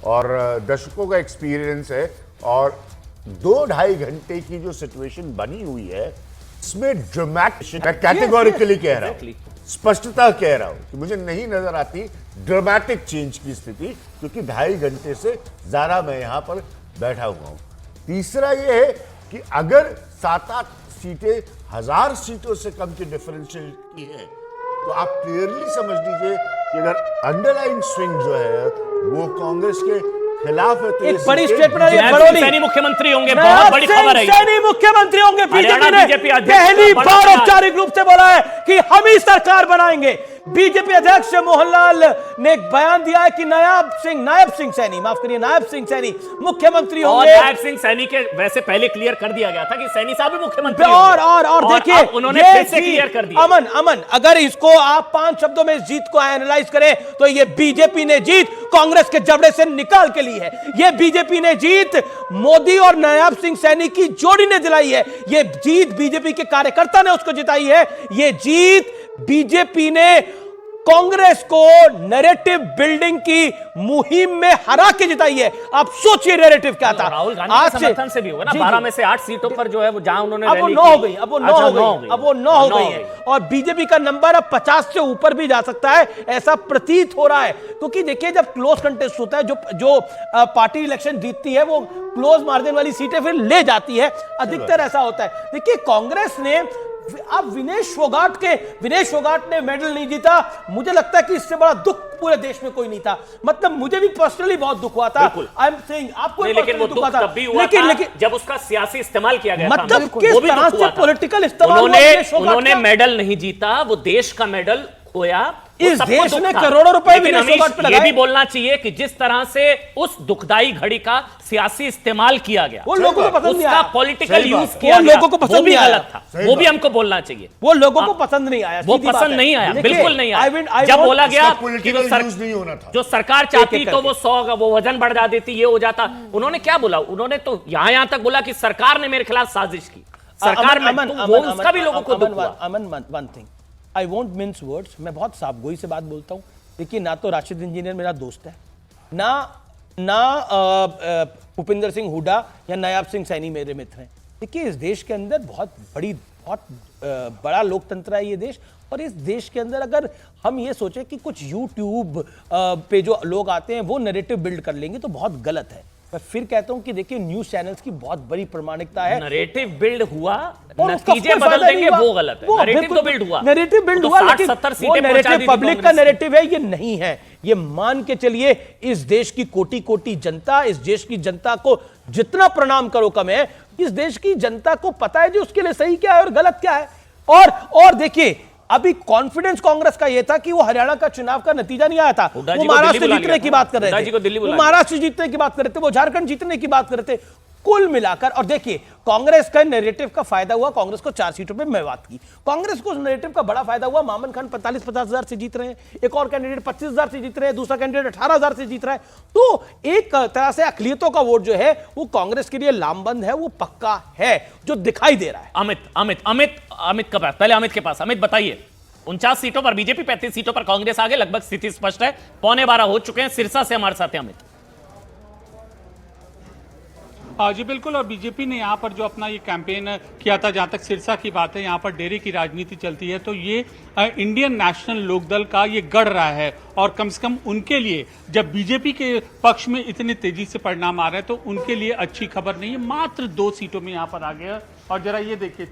और दशकों का एक्सपीरियंस है और 2-2.5 घंटे की जो सिचुएशन बनी हुई है इसमें ड्रामेटिक, मैं कैटेगोरिकली कह रहा हूं, स्पष्टता कह रहा हूं कि मुझे नहीं नजर आती ड्रामेटिक चेंज की स्थिति, क्योंकि 2.5 घंटे से ज्यादा मैं यहां पर बैठा हुआ हूं। तीसरा यह है कि अगर 7-8 सीटें 1000 सीटों से कम की डिफरेंशियल की है तो आप क्लियरली समझ लीजिए कि अगर अंडरलाइन स्विंग जो है वो कांग्रेस के खिलाफ है तो एक बड़ी स्टेटमेंट है। बड़ोली सैनी मुख्यमंत्री होंगे, बहुत बड़ी खबर है। सैनी मुख्यमंत्री होंगे। बीजेपी ने पहली बार औपचारिक रूप से बोला है कि हम ही सरकार बनाएंगे। बीजेपी अध्यक्ष मोहनलाल ने एक बयान दिया है कि नायब सिंह सैनी, माफ करिए, नायब सिंह सैनी मुख्यमंत्री होंगे। नायब सिंह सैनी के वैसे पहले क्लियर कर दिया गया था कि सैनी साहब भी मुख्यमंत्री और देखिए उन्होंने फिर से क्लियर कर दिया। अमन, अगर इसको आप 5 शब्दों में इस जीत को एनालाइज करें तो ये बीजेपी ने जीत कांग्रेस के जबड़े से निकाल के ली है। ये बीजेपी ने जीत मोदी और नायब सिंह सैनी की जोड़ी ने दिलाई है। ये जीत बीजेपी के कार्यकर्ता ने उसको जिताई है। ये जीत बीजेपी ने कांग्रेस को नैरेटिव बिल्डिंग की मुहिम में हरा के जिताई है। आप सोचिए नैरेटिव क्या था। राहुल गांधी के समर्थन से भी होगा ना। 12 में से 8 सीटों पर जो है वो जहां उन्होंने अब वो 9 हो गई, अब वो 9 हो गई है और बीजेपी का नंबर अब 50 से ऊपर भी जा सकता है, ऐसा प्रतीत हो रहा है। क्योंकि देखिए जब क्लोज कंटेस्ट होता है, जो पार्टी इलेक्शन जीतती है वो क्लोज मार्जिन वाली सीटें फिर ले जाती है, अधिकतर ऐसा होता है। देखिए कांग्रेस ने अब विनेश फोगाट ने मेडल नहीं जीता। मुझे लगता है कि इससे बड़ा दुख पूरे देश में कोई नहीं था। मतलब मुझे भी पर्सनली बहुत दुख हुआ था। आई एम सेइंग आपको, लेकिन वो दुख तब भी हुआ था जब उसका सियासी इस्तेमाल किया गया था। मतलब किस तरह से पॉलिटिकल इस्तेमाल उन्होंने मेडल नहीं जीता, वो देश का मेडल खोया। इस देश ने करोड़ों रुपए ये भी बोलना चाहिए कि जिस तरह से उस दुखदाई घड़ी का सियासी इस्तेमाल किया गया, वो लोगों को पसंद नहीं आया। पॉलिटिकल यूज किया गया, लोगों को पसंद नहीं गलत था। वो भी हमको बोलना चाहिए। वो लोगों को पसंद नहीं आया, वो पसंद नहीं आया, बिल्कुल नहीं आया। जब बोला गया कि जो सरकार चाहती तो वो 100 वो वजन बढ़ जा देती, ये हो जाता। उन्होंने क्या बोला? उन्होंने तो यहां तक बोला कि सरकार ने मेरे खिलाफ साजिश की। सरकार में उसका भी लोगों को दुख हुआ। Aman, one thing, I won't mince words, मैं बहुत साफगोई से बात बोलता हूं। देखिए ना तो राशिद इंजीनियर मेरा दोस्त है, ना भूपिंदर सिंह हुड्डा या नायब सिंह सैनी मेरे मित्र हैं। देखिए इस देश के अंदर बहुत बड़ा लोकतंत्र है ये देश, और इस देश के अंदर अगर हम ये सोचें कि कुछ यूट्यूब पे जो लोग आते हैं वो नैरेटिव बिल्ड कर लेंगे तो बहुत गलत है। मैं फिर कहता हूं कि देखिए न्यूज चैनल्स की बहुत बड़ी प्रामाणिकता है। नैरेटिव बिल्ड हुआ, नतीजे बदल देंगे, वो गलत है। नैरेटिव तो बिल्ड हुआ, नैरेटिव बिल्ड हुआ, लेकिन 60-70 वो सीटें नैरेटिव पब्लिक का नैरेटिव है, ये नहीं है। ये मान के चलिए इस देश की कोटि जनता, इस देश की जनता को जितना प्रणाम करो कम है। इस देश की जनता को पता है जो उसके लिए सही क्या है और गलत क्या है। और देखिए अभी कॉन्फिडेंस कांग्रेस का यह था कि वो हरियाणा का चुनाव का नतीजा नहीं आया था, वो महाराष्ट्र जीतने की बात कर रहे थे, वो महाराष्ट्र जीतने की बात कर रहे थे, वो झारखंड जीतने की बात कर रहे थे। कुल मिलाकर, और देखिए कांग्रेस का नैरेटिव का फायदा हुआ, कांग्रेस को 4 सीटों पे मैं बात की, कांग्रेस को नैरेटिव का बड़ा फायदा हुआ। मामन खान 45-50 हजार से जीत रहे हैं, एक और कैंडिडेट 25 हजार से जीत रहे हैं, दूसरा कैंडिडेट 18 हजार से जीत रहा है। तो एक तरह से अकलियतों का वोट जो है वो कांग्रेस के लिए लामबंद है, वो पक्का है जो दिखाई दे रहा है। अमित का पहले अमित के पास। अमित बताइए, 49 सीटों पर बीजेपी, 35 सीटों पर कांग्रेस आगे, लगभग स्थिति स्पष्ट है। 11:15 हो चुके हैं। सिरसा से हमारे साथ हैं अमित। जी बिल्कुल, और बीजेपी ने यहाँ पर जो अपना ये कैंपेन किया था, जहाँ तक सिरसा की बात है, यहाँ पर डेरे की राजनीति चलती है, तो ये इंडियन नेशनल लोकदल का ये गढ़ रहा है। और कम से कम उनके लिए जब बीजेपी के पक्ष में इतनी तेजी से परिणाम आ रहे हैं तो उनके लिए अच्छी खबर नहीं है। मात्र 2 सीटों में यहाँ पर आ गया। और जरा ये देखिए